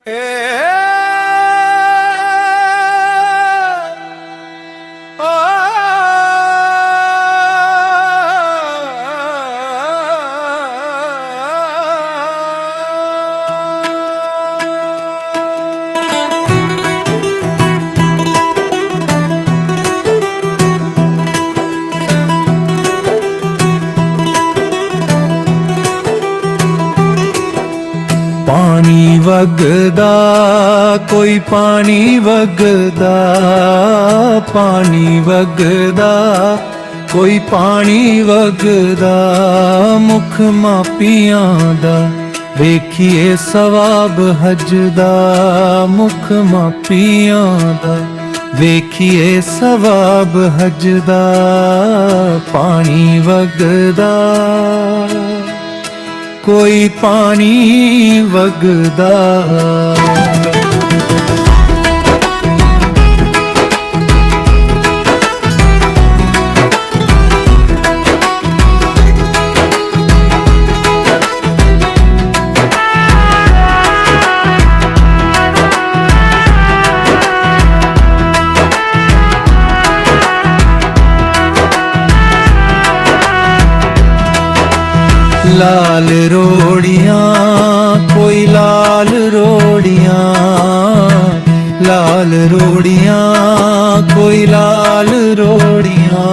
पानी वगदा कोई पानी वगदा, पानी वगदा कोई पानी वगदा, मुख मापियां दा वेखिए सवाब हजदा, मुख मापियां दा वेखिए सवाब हजदा, पानी वगदा कोई पानी वगदा। लाल रोड़ियां कोई लाल रोड़ियां, लाल रोड़ियां कोई लाल रोड़ियां,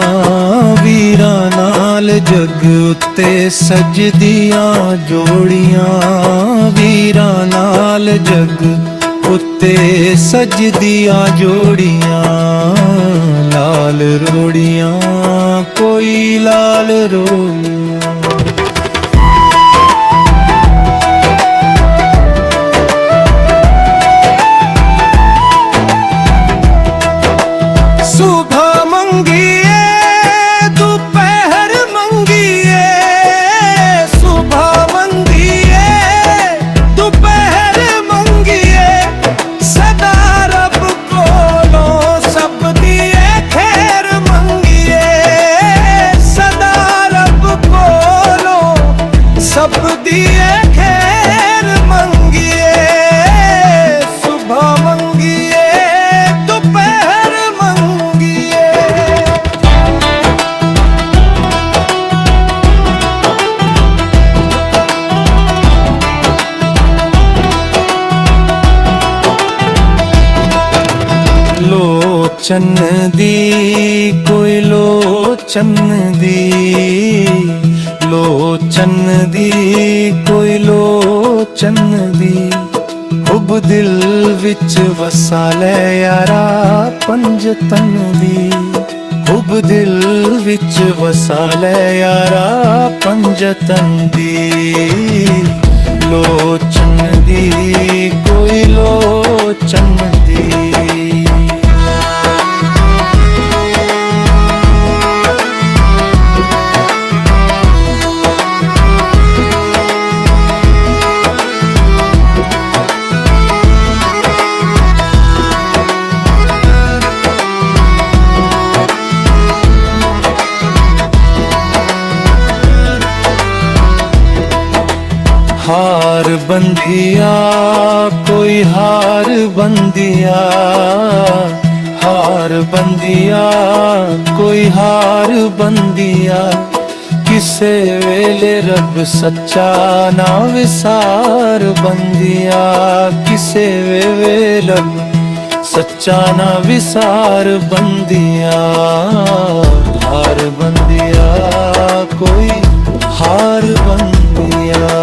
वीरां नाल जग उत्ते सजदियां जोड़ियां, वीरां नाल जग उत्ते सजदियां जोड़ियां, लाल रोड़ियां कोई लाल रोड़ियां। लोचन दी कोई लोचन दी, लोचन दी कोई लोचन दी, हुब दिल विच वसा ले यारा पंजतन दी, हुब दिल विच वसा ले यारा पंजतन दी, लोचन दी कोई लोचन दी। हार बंदिया कोई हार बंदिया, हार बंदिया कोई हार बंदिया, किसे वेले रब सच्चा ना विसार बंदिया, किसे वेले रब सच्चा ना विसार बंदिया, हार बंदिया कोई हार बंदिया।